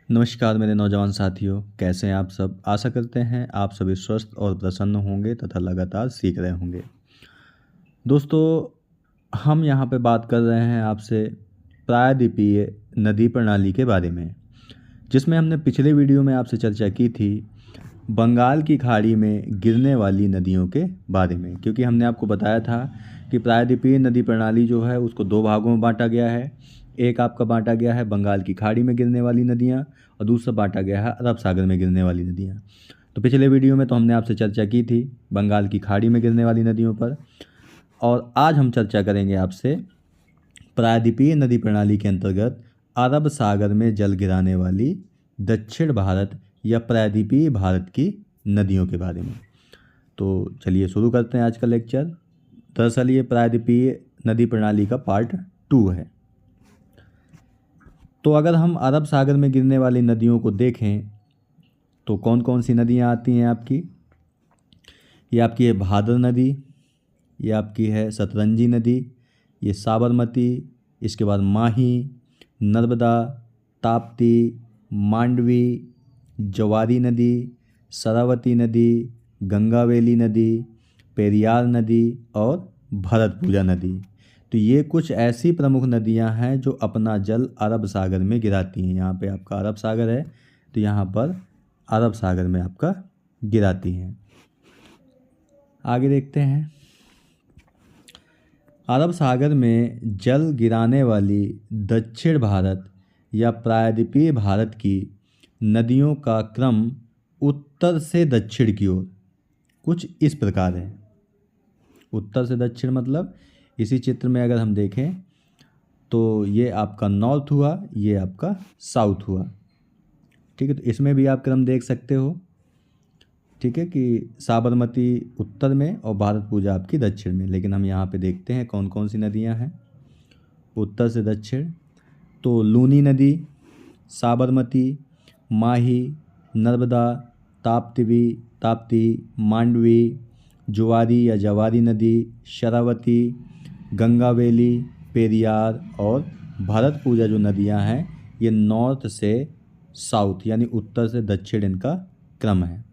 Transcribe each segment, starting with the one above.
नमस्कार मेरे नौजवान साथियों, कैसे हैं आप सब। आशा करते हैं आप सभी स्वस्थ और प्रसन्न होंगे तथा लगातार सीख रहे होंगे। दोस्तों, हम यहाँ पे बात कर रहे हैं आपसे प्रायद्वीपीय नदी प्रणाली के बारे में, जिसमें हमने पिछले वीडियो में आपसे चर्चा की थी बंगाल की खाड़ी में गिरने वाली नदियों के बारे में। क्योंकि हमने आपको बताया था कि प्रायद्वीपीय नदी प्रणाली जो है उसको दो भागों में बांटा गया है। एक आपका बांटा गया है बंगाल की खाड़ी में गिरने वाली नदियाँ, और दूसरा बांटा गया है अरब सागर में गिरने वाली नदियाँ। तो पिछले वीडियो में तो हमने आपसे चर्चा की थी बंगाल की खाड़ी में गिरने वाली नदियों पर, और आज हम चर्चा करेंगे आपसे प्रायद्वीपीय नदी प्रणाली के अंतर्गत अरब सागर में जल गिराने वाली दक्षिण भारत या प्रायद्वीपीय भारत की नदियों के बारे में। तो चलिए शुरू करते हैं आज का लेक्चर। दरअसल ये प्रायद्वीपीय नदी प्रणाली का पार्ट 2 है। तो अगर हम अरब सागर में गिरने वाली नदियों को देखें तो कौन कौन सी नदियाँ आती हैं आपकी। ये आपकी है भादर नदी, ये आपकी है सतरंजी नदी, ये साबरमती, इसके बाद माही, नर्मदा, ताप्ती, मांडवी, जवारी नदी, शरावती नदी, गंगावेली नदी, पेरियार नदी और भरतपुजा नदी। तो ये कुछ ऐसी प्रमुख नदियां हैं जो अपना जल अरब सागर में गिराती हैं। यहाँ पे आपका अरब सागर है तो यहाँ पर अरब सागर में आपका गिराती हैं। आगे देखते हैं। अरब सागर में जल गिराने वाली दक्षिण भारत या प्रायद्वीपीय भारत की नदियों का क्रम उत्तर से दक्षिण की ओर कुछ इस प्रकार है। उत्तर से दक्षिण मतलब इसी चित्र में अगर हम देखें तो ये आपका नॉर्थ हुआ, ये आपका साउथ हुआ। ठीक है, तो इसमें भी आप क्रम देख सकते हो। ठीक है कि साबरमती उत्तर में और भारतपूजा आपकी दक्षिण में। लेकिन हम यहाँ पे देखते हैं कौन कौन सी नदियाँ हैं उत्तर से दक्षिण। तो लूनी नदी, साबरमती, माही, नर्मदा, ताप्ती, मांडवी, जुआरी या जवारी नदी, शरावती, गंगावेली, पेरियार और भरतपूजा जो नदियां हैं ये नॉर्थ से साउथ यानी उत्तर से दक्षिण इनका क्रम है।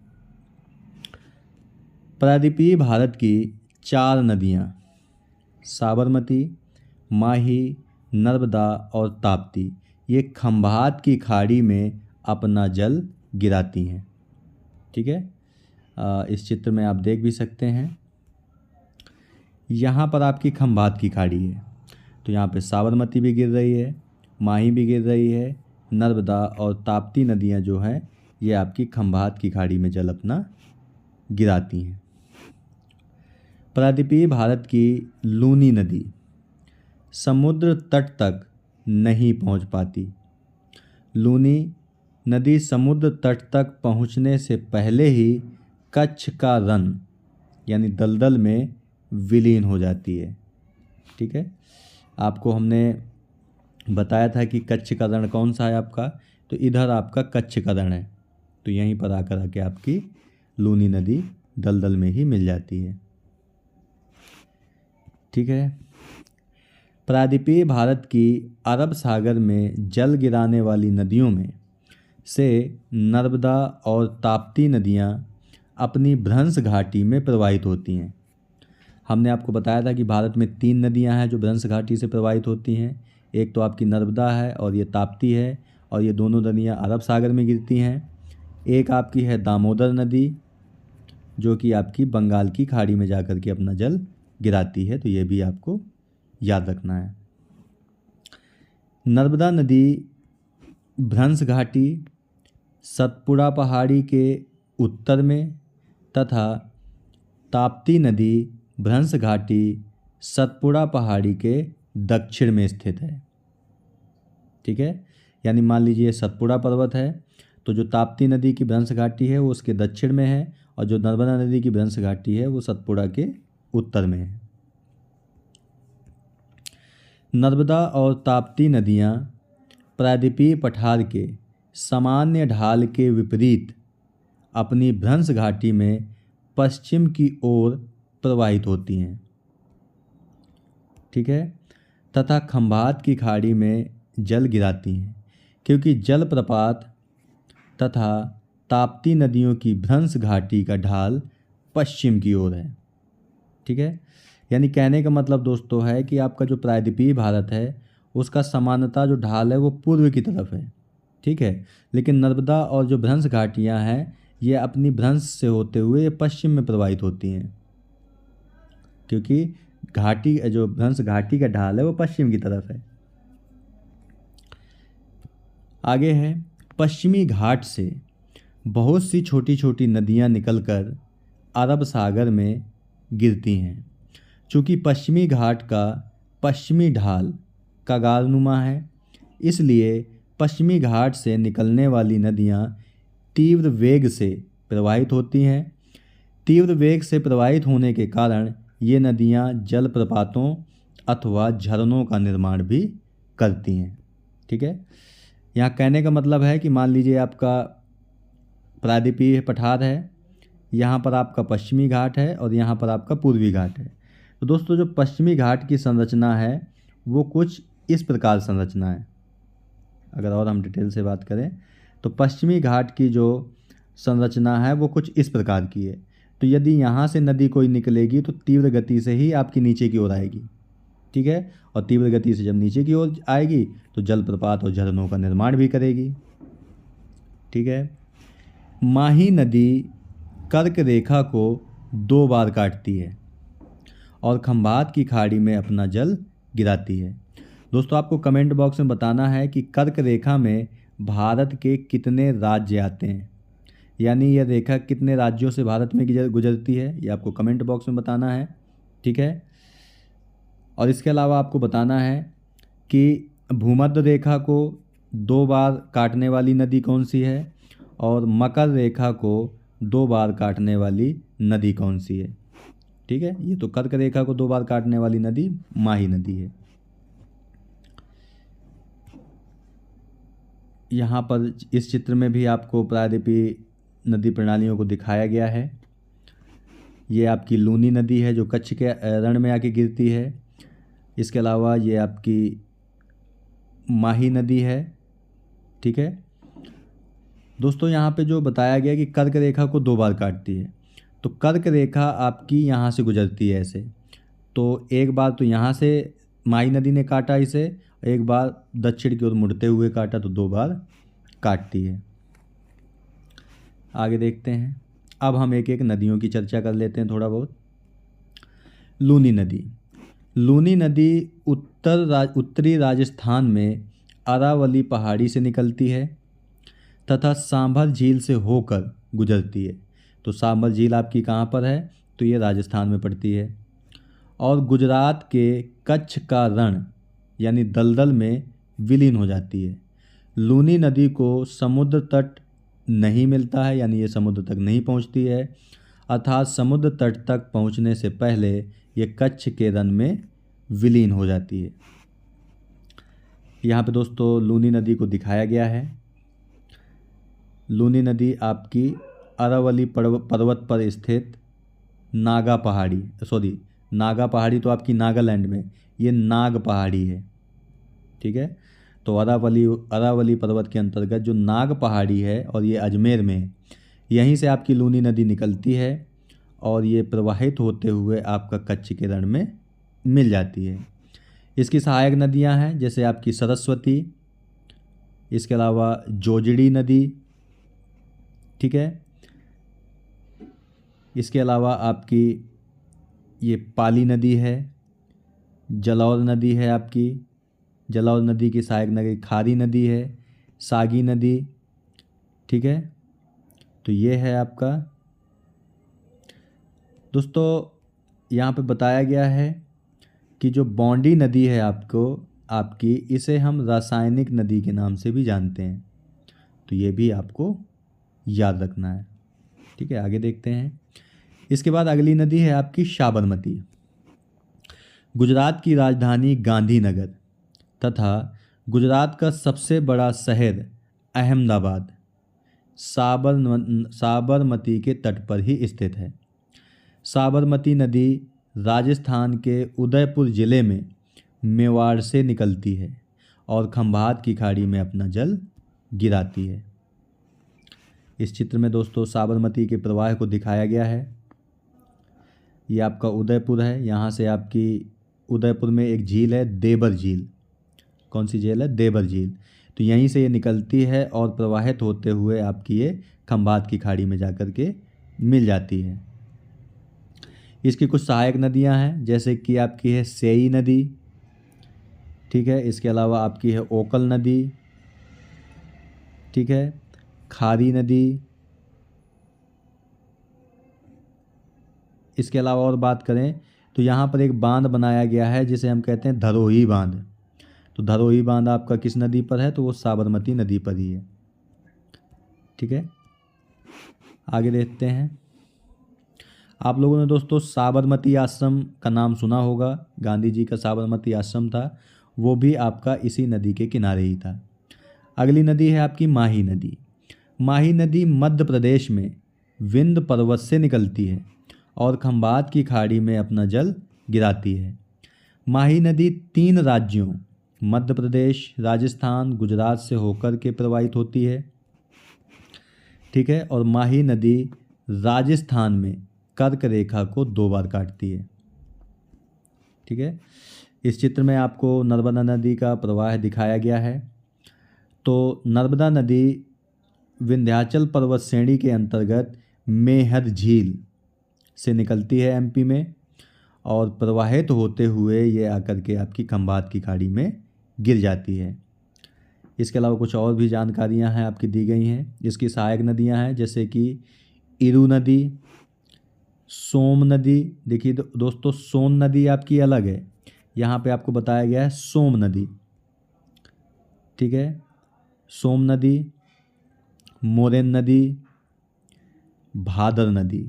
प्रायद्वीपीय भारत की 4 नदियां साबरमती, माही, नर्मदा और ताप्ती ये खंभात की खाड़ी में अपना जल गिराती हैं। ठीक है, इस चित्र में आप देख भी सकते हैं। यहाँ पर आपकी खंभात की खाड़ी है तो यहाँ पे साबरमती भी गिर रही है, माही भी गिर रही है, नर्मदा और ताप्ती नदियाँ जो हैं ये आपकी खंभात की खाड़ी में जल अपना गिराती हैं। प्रायद्वीपीय भारत की लूनी नदी समुद्र तट तक नहीं पहुँच पाती। लूनी नदी समुद्र तट तक पहुँचने से पहले ही कच्छ का रण यानी दलदल में विलीन हो जाती है। ठीक है, आपको हमने बताया था कि कच्छ का रण कौन सा है आपका, तो इधर आपका कच्छ का रण है। तो यहीं पर आकर आपकी लूनी नदी दलदल में ही मिल जाती है। ठीक है, प्रायद्वीपीय भारत की अरब सागर में जल गिराने वाली नदियों में से नर्मदा और ताप्ती नदियाँ अपनी भ्रंश घाटी में प्रवाहित होती हैं। हमने आपको बताया था कि भारत में 3 नदियां हैं जो भ्रंश घाटी से प्रवाहित होती हैं। एक तो आपकी नर्मदा है और ये ताप्ती है, और ये दोनों नदियां अरब सागर में गिरती हैं। एक आपकी है दामोदर नदी जो कि आपकी बंगाल की खाड़ी में जाकर के अपना जल गिराती है। तो ये भी आपको याद रखना है। नर्मदा नदी भ्रंश घाटी सतपुड़ा पहाड़ी के उत्तर में तथा ताप्ती नदी भ्रंश घाटी सतपुड़ा पहाड़ी के दक्षिण में स्थित है। ठीक है, यानी मान लीजिए सतपुड़ा पर्वत है तो जो ताप्ती नदी की भ्रंश घाटी है वो उसके दक्षिण में है, और जो नर्मदा नदी की भ्रंश घाटी है वो सतपुड़ा के उत्तर में है। नर्मदा और ताप्ती नदियाँ प्रायद्वीपीय पठार के सामान्य ढाल के विपरीत अपनी भ्रंश घाटी में पश्चिम की ओर प्रवाहित होती हैं। ठीक है, तथा खंभात की खाड़ी में जल गिराती हैं। क्योंकि जलप्रपात तथा ताप्ती नदियों की भ्रंश घाटी का ढाल पश्चिम की ओर है। ठीक है, यानी कहने का मतलब दोस्तों है कि आपका जो प्रायद्वीपीय भारत है उसका सामान्यतः जो ढाल है वो पूर्व की तरफ है। ठीक है, लेकिन नर्मदा और जो भ्रंश घाटियाँ हैं ये अपनी भ्रंश से होते हुए ये पश्चिम में प्रवाहित होती हैं, क्योंकि घाटी जो भ्रंश घाटी का ढाल है वो पश्चिम की तरफ है। आगे है, पश्चिमी घाट से बहुत सी छोटी छोटी नदियाँ निकलकर अरब सागर में गिरती हैं। चूँकि पश्चिमी घाट का पश्चिमी ढाल कगारनुमा है, इसलिए पश्चिमी घाट से निकलने वाली नदियाँ तीव्र वेग से प्रवाहित होती हैं। तीव्र वेग से प्रवाहित होने के कारण ये नदियाँ जलप्रपातों अथवा झरनों का निर्माण भी करती हैं। ठीक है, यहाँ कहने का मतलब है कि मान लीजिए आपका प्रायद्वीपीय पठार है, यहाँ पर आपका पश्चिमी घाट है और यहाँ पर आपका पूर्वी घाट है। तो दोस्तों जो पश्चिमी घाट की संरचना है वो कुछ इस प्रकार संरचना है। अगर और हम डिटेल से बात करें तो पश्चिमी घाट की जो संरचना है वो कुछ इस प्रकार की है। तो यदि यहाँ से नदी कोई निकलेगी तो तीव्र गति से ही आपकी नीचे की ओर आएगी। ठीक है, और तीव्र गति से जब नीचे की ओर आएगी तो जलप्रपात और झरनों का निर्माण भी करेगी। ठीक है, माही नदी कर्क रेखा को 2 बार काटती है और खंभात की खाड़ी में अपना जल गिराती है। दोस्तों आपको कमेंट बॉक्स में बताना है कि कर्क रेखा में भारत के कितने राज्य आते हैं, यानी यह रेखा कितने राज्यों से भारत में गुजरती है, ये आपको कमेंट बॉक्स में बताना है। ठीक है, और इसके अलावा आपको बताना है कि भूमध्य रेखा को 2 बार काटने वाली नदी कौन सी है और मकर रेखा को 2 बार काटने वाली नदी कौन सी है। ठीक है, ये तो कर्क रेखा को 2 बार काटने वाली नदी माही नदी है। यहाँ पर इस चित्र में भी आपको प्रायद्वीपीय नदी प्रणालियों को दिखाया गया है। ये आपकी लूनी नदी है जो कच्छ के रण में आके गिरती है। इसके अलावा ये आपकी माही नदी है। ठीक है दोस्तों, यहाँ पे जो बताया गया कि कर्क रेखा को 2 बार काटती है, तो कर्क रेखा आपकी यहाँ से गुजरती है ऐसे। तो एक बार तो यहाँ से माही नदी ने काटा इसे, एक बार दक्षिण की ओर मुड़ते हुए काटा, तो 2 बार काटती है। आगे देखते हैं, अब हम एक एक नदियों की चर्चा कर लेते हैं थोड़ा बहुत। लूनी नदी। लूनी नदी उत्तरी राजस्थान में अरावली पहाड़ी से निकलती है तथा सांभर झील से होकर गुजरती है। तो सांभर झील आपकी कहाँ पर है, तो ये राजस्थान में पड़ती है और गुजरात के कच्छ का रण यानी दलदल में विलीन हो जाती है। लूनी नदी को समुद्र तट नहीं मिलता है, यानी ये समुद्र तक नहीं पहुंचती है, अर्थात समुद्र तट तक पहुंचने से पहले ये कच्छ के रण में विलीन हो जाती है। यहाँ पे दोस्तों लूनी नदी को दिखाया गया है। लूनी नदी आपकी अरावली पर्वत पर स्थित नागा पहाड़ी तो आपकी नागालैंड में, ये नाग पहाड़ी है। ठीक है, तो अरावली पर्वत के अंतर्गत जो नाग पहाड़ी है और ये अजमेर में है, यहीं से आपकी लूनी नदी निकलती है और ये प्रवाहित होते हुए आपका कच्छ के रण में मिल जाती है। इसकी सहायक नदियां हैं जैसे आपकी सरस्वती, इसके अलावा जोजड़ी नदी। ठीक है, इसके अलावा आपकी ये पाली नदी है, जलौर नदी है आपकी, जलौर नदी की सहायक नदी खारी नदी है, सागी नदी। ठीक है, तो ये है आपका दोस्तों, यहाँ पे बताया गया है कि जो बॉन्डी नदी है आपकी इसे हम रासायनिक नदी के नाम से भी जानते हैं, तो ये भी आपको याद रखना है। ठीक है, आगे देखते हैं। इसके बाद अगली नदी है आपकी साबरमती। गुजरात की राजधानी गांधीनगर तथा गुजरात का सबसे बड़ा शहर अहमदाबाद साबरमती के तट पर ही स्थित है। साबरमती नदी राजस्थान के उदयपुर ज़िले में मेवाड़ से निकलती है और खंभात की खाड़ी में अपना जल गिराती है। इस चित्र में दोस्तों साबरमती के प्रवाह को दिखाया गया है। ये आपका उदयपुर है। यहाँ से आपकी उदयपुर में एक झील है, देवर झील। कौन सी झील है? देवर झील। तो यहीं से ये निकलती है और प्रवाहित होते हुए आपकी ये खंभात की खाड़ी में जाकर के मिल जाती है। इसकी कुछ सहायक नदियां हैं, जैसे कि आपकी है सेई नदी, ठीक है। इसके अलावा आपकी है ओकल नदी, ठीक है, खारी नदी। इसके अलावा और बात करें तो यहाँ पर एक बांध बनाया गया है जिसे हम कहते हैं धरोही बांध। तो धरोही बांध आपका किस नदी पर है? तो वो साबरमती नदी पर ही है, ठीक है। आगे देखते हैं। आप लोगों ने दोस्तों साबरमती आश्रम का नाम सुना होगा। गांधी जी का साबरमती आश्रम था, वो भी आपका इसी नदी के किनारे ही था। अगली नदी है आपकी माही नदी। माही नदी मध्य प्रदेश में विंध्य पर्वत से निकलती है और खंभात की खाड़ी में अपना जल गिराती है। माही नदी 3 राज्यों मध्य प्रदेश, राजस्थान, गुजरात से होकर के प्रवाहित होती है, ठीक है। और माही नदी राजस्थान में कर्क रेखा को 2 बार काटती है, ठीक है। इस चित्र में आपको नर्मदा नदी का प्रवाह दिखाया गया है। तो नर्मदा नदी विंध्याचल पर्वत श्रेणी के अंतर्गत मेहर झील से निकलती है एमपी में और प्रवाहित होते हुए ये आकर के आपकी खंभात की खाड़ी में गिर जाती है। इसके अलावा कुछ और भी जानकारियां हैं आपकी दी गई हैं। इसकी सहायक नदियां हैं, जैसे कि इरू नदी, सोम नदी। देखिए दोस्तों, सोन नदी आपकी अलग है, यहाँ पे आपको बताया गया है सोम नदी, ठीक है। सोम नदी, मोरेन नदी, भादर नदी,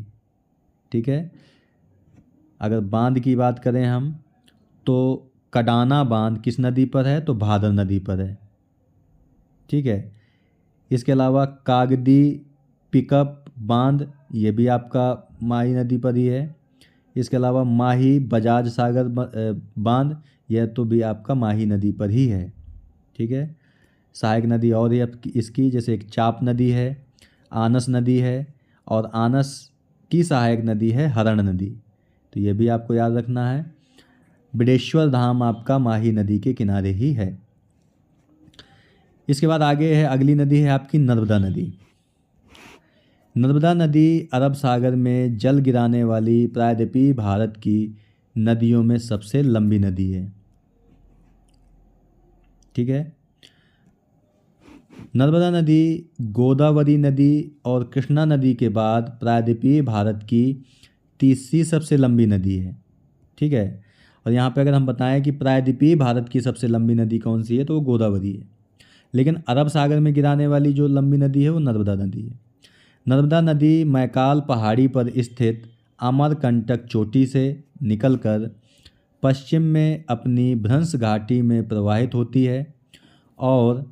ठीक है। अगर बांध की बात करें हम तो कडाना बांध किस नदी पर है? तो भादर नदी पर है, ठीक है। इसके अलावा कागदी पिकअप बांध, ये भी आपका माही नदी पर ही है। इसके अलावा माही बजाज सागर बांध, यह तो भी आपका माही नदी पर ही है, ठीक है। सहायक नदी और है इसकी, जैसे एक चाप नदी है, आनस नदी है, और आनस की सहायक नदी है हरण नदी। तो ये भी आपको याद रखना है। बिडेश्वर धाम आपका माही नदी के किनारे ही है। इसके बाद आगे है, अगली नदी है आपकी नर्मदा नदी। नर्मदा नदी अरब सागर में जल गिराने वाली प्रायद्वीपीय भारत की नदियों में सबसे लंबी नदी है, ठीक है। नर्मदा नदी गोदावरी नदी और कृष्णा नदी के बाद प्रायद्वीपीय भारत की तीसरी सबसे लंबी नदी है, ठीक है। और यहाँ पे अगर हम बताएं कि प्रायद्वीपीय भारत की सबसे लंबी नदी कौन सी है, तो वो गोदावरी है। लेकिन अरब सागर में गिराने वाली जो लंबी नदी है वो नर्मदा नदी है। नर्मदा नदी मैकाल पहाड़ी पर स्थित अमरकंटक चोटी से निकलकर पश्चिम में अपनी भ्रंश घाटी में प्रवाहित होती है और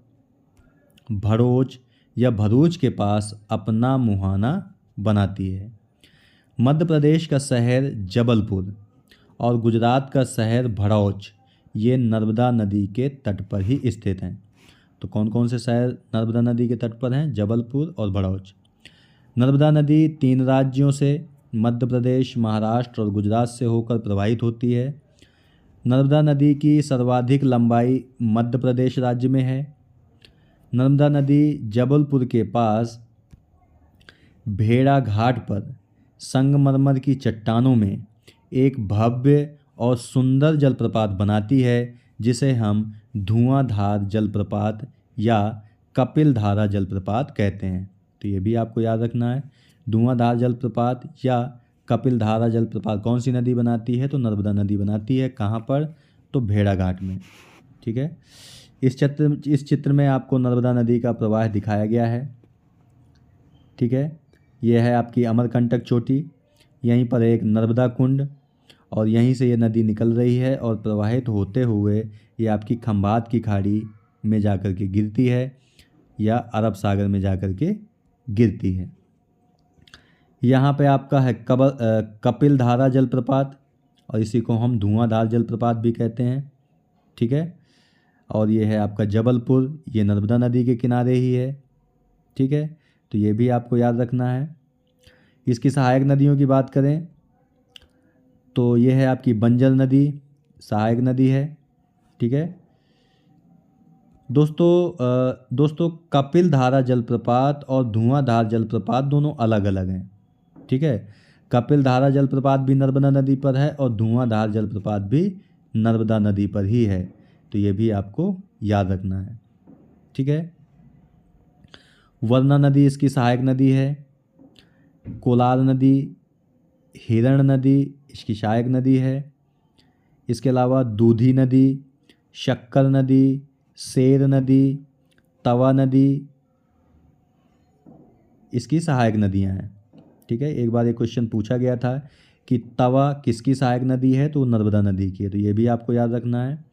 भड़ोच या भरूच के पास अपना मुहाना बनाती है। मध्य प्रदेश का शहर जबलपुर और गुजरात का शहर भड़ौच ये नर्मदा नदी के तट पर ही स्थित हैं। तो कौन कौन से शहर नर्मदा नदी के तट पर हैं? जबलपुर और भड़ौच। नर्मदा नदी 3 राज्यों से मध्य प्रदेश, महाराष्ट्र और गुजरात से होकर प्रवाहित होती है। नर्मदा नदी की सर्वाधिक लंबाई मध्य प्रदेश राज्य में है। नर्मदा नदी जबलपुर के पास भेड़ा घाट पर संगमरमर की चट्टानों में एक भव्य और सुंदर जलप्रपात बनाती है, जिसे हम धुआंधार जलप्रपात या कपिलधारा जलप्रपात कहते हैं। तो ये भी आपको याद रखना है। धुआंधार जलप्रपात या कपिलधारा जलप्रपात कौन सी नदी बनाती है? तो नर्मदा नदी बनाती है। कहाँ पर? तो भेड़ा घाट में, ठीक है। इस चित्र में आपको नर्मदा नदी का प्रवाह दिखाया गया है, ठीक है। यह है आपकी अमरकंटक चोटी, यहीं पर एक नर्मदा कुंड और यहीं से ये नदी निकल रही है और प्रवाहित होते हुए ये आपकी खंभात की खाड़ी में जाकर के गिरती है या अरब सागर में जाकर के गिरती है। यहाँ पे आपका है कपिलधारा जलप्रपात और इसी को हम धुआंधार जलप्रपात भी कहते हैं, ठीक है। और ये है आपका जबलपुर, ये नर्मदा नदी के किनारे ही है, ठीक है। तो ये भी आपको याद रखना है। इसकी सहायक नदियों की बात करें तो ये है आपकी बंजर नदी, सहायक नदी है। ठीक है दोस्तों कपिल धारा जलप्रपात और धुआंधार जलप्रपात दोनों अलग अलग हैं। ठीक है, कपिल धारा जलप्रपात भी नर्मदा नदी पर है और धुआंधार जलप्रपात भी नर्मदा नदी पर ही है। तो ये भी आपको याद रखना है। ठीक है, वरना नदी इसकी सहायक नदी है, कोलार नदी, हिरण नदी इसकी सहायक नदी है। इसके अलावा दूधी नदी, शक्कर नदी, शेर नदी, तवा नदी इसकी सहायक नदियां हैं। ठीक है, एक बार एक क्वेश्चन पूछा गया था कि तवा किसकी सहायक नदी है, तो नर्मदा नदी की है। तो ये भी आपको याद रखना है।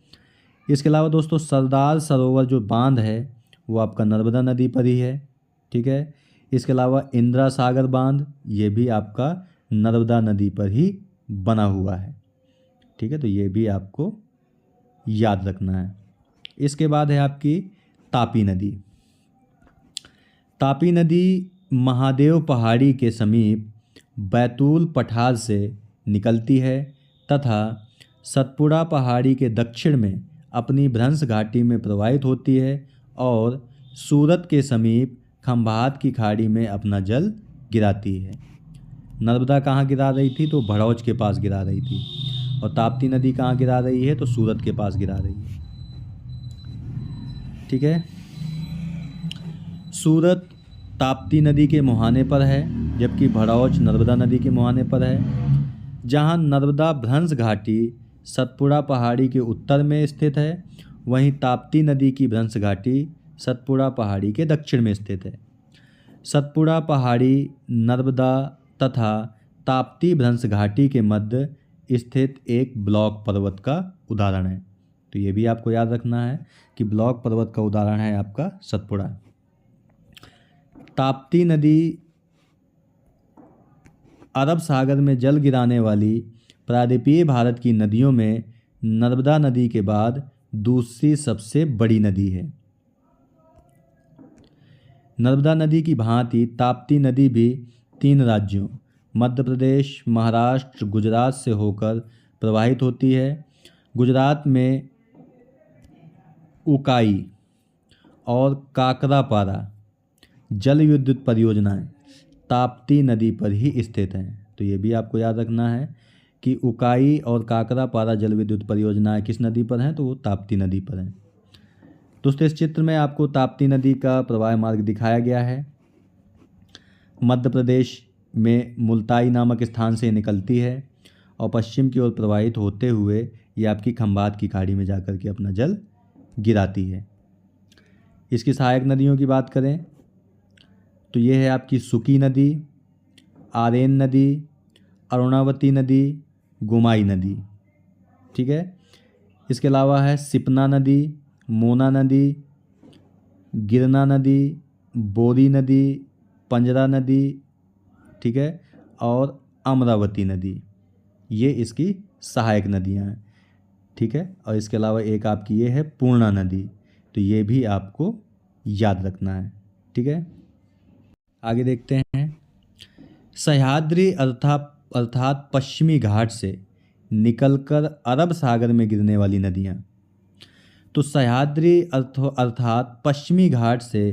इसके अलावा दोस्तों सरदार सरोवर जो बांध है वो आपका नर्मदा नदी पर ही है। ठीक है, इसके अलावा इंदिरा सागर बांध ये भी आपका नर्मदा नदी पर ही बना हुआ है। ठीक है, तो ये भी आपको याद रखना है। इसके बाद है आपकी तापी नदी। तापी नदी महादेव पहाड़ी के समीप बैतूल पठार से निकलती है तथा सतपुड़ा पहाड़ी के दक्षिण में अपनी भ्रंश घाटी में प्रवाहित होती है और सूरत के समीप खंभात की खाड़ी में अपना जल गिराती है। नर्मदा कहाँ गिरा रही थी, तो भड़ौच के पास गिरा रही थी, और ताप्ती नदी कहाँ गिरा रही है, तो सूरत के पास गिरा रही है। ठीक है, सूरत ताप्ती नदी के मुहाने पर है जबकि भड़ौच नर्मदा नदी के मुहाने पर है। जहाँ नर्मदा भ्रंश घाटी सतपुड़ा पहाड़ी के उत्तर में स्थित है, वहीं ताप्ती नदी की भ्रंश घाटी सतपुड़ा पहाड़ी के दक्षिण में स्थित है। सतपुड़ा पहाड़ी नर्मदा तथा ताप्ती भ्रंश घाटी के मध्य स्थित एक ब्लॉक पर्वत का उदाहरण है। तो ये भी आपको याद रखना है कि ब्लॉक पर्वत का उदाहरण है आपका सतपुड़ा। ताप्ती नदी अरब सागर में जल गिराने वाली प्रायद्वीपीय भारत की नदियों में नर्मदा नदी के बाद दूसरी सबसे बड़ी नदी है। नर्मदा नदी की भांति ताप्ती नदी भी 3 राज्यों मध्य प्रदेश, महाराष्ट्र, गुजरात से होकर प्रवाहित होती है। गुजरात में उकाई और काकरापारा जल विद्युत परियोजनाएं ताप्ती नदी पर ही स्थित हैं। तो ये भी आपको याद रखना है कि उकाई और काकरापारा जल विद्युत परियोजनाएं किस नदी पर हैं, तो वो ताप्ती नदी पर हैं। दोस्तों इस चित्र में आपको ताप्ती नदी का प्रवाह मार्ग दिखाया गया है। मध्य प्रदेश में मुल्ताई नामक स्थान से निकलती है और पश्चिम की ओर प्रवाहित होते हुए ये आपकी खंभात की खाड़ी में जाकर के अपना जल गिराती है। इसकी सहायक नदियों की बात करें तो ये है आपकी सुकी नदी, आरेन नदी, अरुणावती नदी, गुमाई नदी। ठीक है, इसके अलावा है सिपना नदी, मोना नदी, गिरना नदी, बोरी नदी, पंजरा नदी। ठीक है, और अमरावती नदी, ये इसकी सहायक नदियाँ हैं। ठीक है, और इसके अलावा एक आपकी ये है पूर्णा नदी, तो ये भी आपको याद रखना है। ठीक है, आगे देखते हैं। सह्याद्री अर्थात पश्चिमी घाट से निकलकर अरब सागर में गिरने वाली नदियाँ। तो सह्याद्री अर्थात पश्चिमी घाट से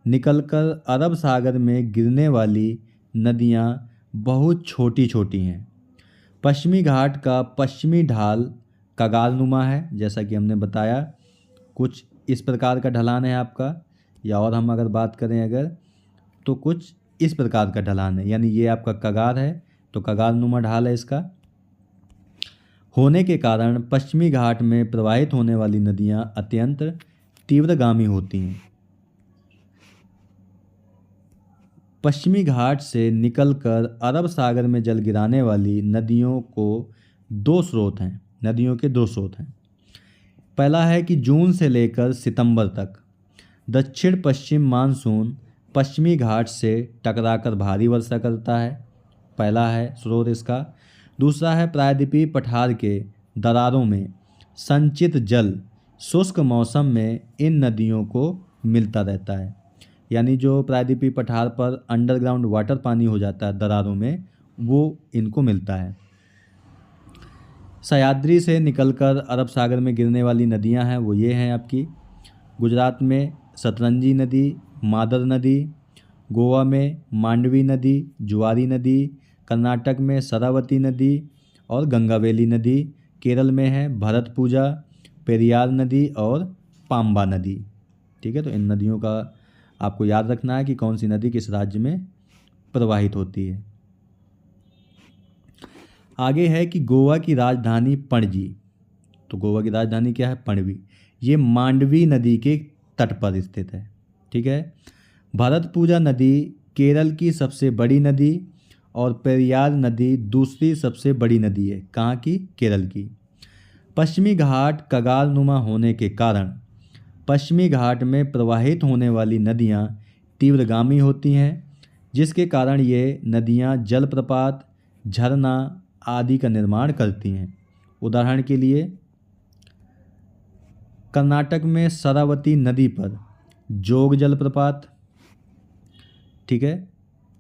निकलकर अरब सागर में गिरने वाली नदियाँ बहुत छोटी छोटी हैं। पश्चिमी घाट का पश्चिमी ढाल कगारनुमा है, जैसा कि हमने बताया कुछ इस प्रकार का ढलान है आपका, या और हम अगर बात करें अगर तो कुछ इस प्रकार का ढलान है, यानी ये आपका कगार है तो कगारनुमा ढाल है इसका होने के कारण पश्चिमी घाट में प्रवाहित होने वाली नदियां अत्यंत तीव्रगामी होती हैं। पश्चिमी घाट से निकलकर अरब सागर में जल गिराने वाली नदियों के दो स्रोत हैं। पहला है कि जून से लेकर सितंबर तक दक्षिण पश्चिम मानसून पश्चिमी घाट से टकराकर भारी वर्षा करता है, पहला है स्रोत इसका। दूसरा है प्रायद्वीपीय पठार के दरारों में संचित जल शुष्क मौसम में इन नदियों को मिलता रहता है, यानी जो प्रायद्वीपीय पठार पर अंडरग्राउंड वाटर पानी हो जाता है दरारों में, वो इनको मिलता है। सह्याद्री से निकलकर अरब सागर में गिरने वाली नदियां हैं वो ये हैं आपकी, गुजरात में सतरंजी नदी, मादर नदी, गोवा में मांडवी नदी, जुआरी नदी, कर्नाटक में शरावती नदी और गंगावेली नदी, केरल में है भरतपुजा, पेरियार नदी और पाम्बा नदी। ठीक है, तो इन नदियों का आपको याद रखना है कि कौन सी नदी किस राज्य में प्रवाहित होती है। आगे है कि गोवा की राजधानी पणजी। तो गोवा की राजधानी क्या है? पणजी। ये मांडवी नदी के तट पर स्थित है। ठीक है, भरतपुजा नदी केरल की सबसे बड़ी नदी और पेरियार नदी दूसरी सबसे बड़ी नदी है। कहाँ की? केरल की। पश्चिमी घाट कगारनुमा होने के कारण पश्चिमी घाट में प्रवाहित होने वाली नदियाँ तीव्रगामी होती हैं, जिसके कारण ये नदियाँ जलप्रपात, झरना आदि का निर्माण करती हैं। उदाहरण के लिए कर्नाटक में शरावती नदी पर जोग जलप्रपात। ठीक है,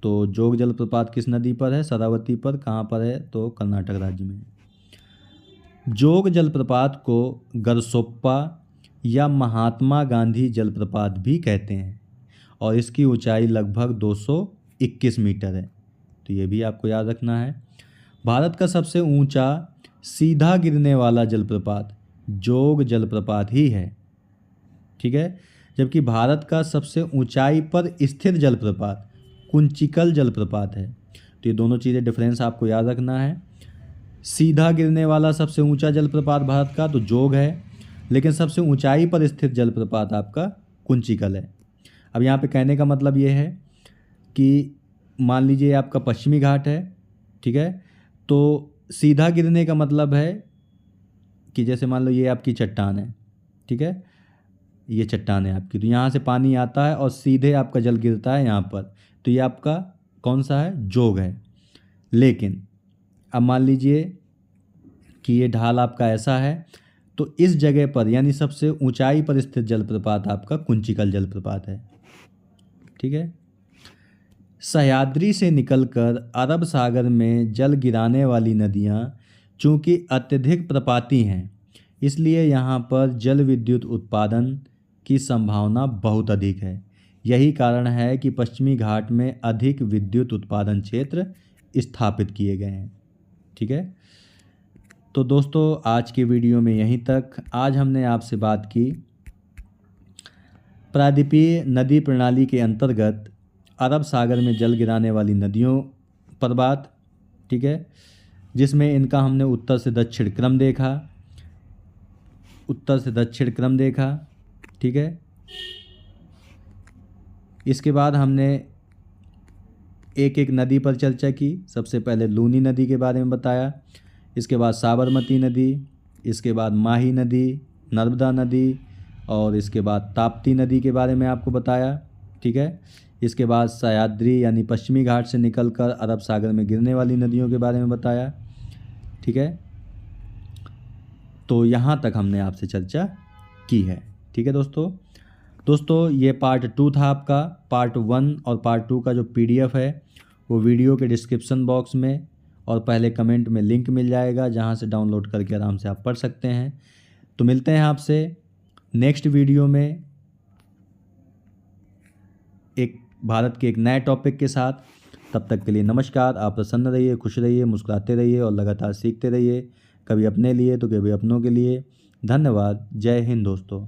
तो जोग जलप्रपात किस नदी पर है? शरावती पर। कहाँ पर है? तो कर्नाटक राज्य में। जोग जलप्रपात को गरसोप्पा या महात्मा गांधी जलप्रपात भी कहते हैं और इसकी ऊंचाई लगभग 221 मीटर है। तो ये भी आपको याद रखना है। भारत का सबसे ऊंचा सीधा गिरने वाला जलप्रपात जोग जलप्रपात ही है। ठीक है, जबकि भारत का सबसे ऊंचाई पर स्थित जलप्रपात कुंचिकल जलप्रपात है। तो ये दोनों चीज़ें डिफरेंस आपको याद रखना है। सीधा गिरने वाला सबसे ऊंचा जलप्रपात भारत का तो जोग है, लेकिन सबसे ऊंचाई पर स्थित जलप्रपात आपका कुंचिकल है। अब यहाँ पे कहने का मतलब ये है कि मान लीजिए आपका पश्चिमी घाट है। ठीक है, तो सीधा गिरने का मतलब है कि जैसे मान लो ये आपकी चट्टान है। ठीक है, ये चट्टान है आपकी, तो यहाँ से पानी आता है और सीधे आपका जल गिरता है यहाँ पर, तो ये आपका कौन सा है? जोग है। लेकिन अब मान लीजिए कि ये ढाल आपका ऐसा है, तो इस जगह पर यानी सबसे ऊंचाई पर स्थित जलप्रपात आपका कुंचिकल जलप्रपात है। ठीक है, सह्याद्री से निकलकर अरब सागर में जल गिराने वाली नदियाँ चूँकि अत्यधिक प्रपाती हैं, इसलिए यहाँ पर जल विद्युत उत्पादन की संभावना बहुत अधिक है। यही कारण है कि पश्चिमी घाट में अधिक विद्युत उत्पादन क्षेत्र स्थापित किए गए हैं। ठीक है, तो दोस्तों आज के वीडियो में यहीं तक। आज हमने आपसे बात की प्रायद्वीपीय नदी प्रणाली के अंतर्गत अरब सागर में जल गिराने वाली नदियों पर बात। ठीक है, जिसमें इनका हमने उत्तर से दक्षिण क्रम देखा। ठीक है, इसके बाद हमने एक एक नदी पर चर्चा की। सबसे पहले लूनी नदी के बारे में बताया, इसके बाद साबरमती नदी, इसके बाद माही नदी, नर्मदा नदी और इसके बाद ताप्ती नदी के बारे में आपको बताया। ठीक है, इसके बाद सह्याद्री यानी पश्चिमी घाट से निकलकर अरब सागर में गिरने वाली नदियों के बारे में बताया। ठीक है, तो यहाँ तक हमने आपसे चर्चा की है। ठीक है दोस्तों ये पार्ट 2 था आपका। पार्ट 1 और पार्ट 2 का जो PDF है वो वीडियो के डिस्क्रिप्शन बॉक्स में और पहले कमेंट में लिंक मिल जाएगा, जहाँ से डाउनलोड करके आराम से आप पढ़ सकते हैं। तो मिलते हैं आपसे नेक्स्ट वीडियो में एक भारत के एक नए टॉपिक के साथ। तब तक के लिए नमस्कार। आप प्रसन्न रहिए, खुश रहिए, मुस्कुराते रहिए और लगातार सीखते रहिए, कभी अपने लिए तो कभी अपनों के लिए। धन्यवाद। जय हिंद दोस्तों।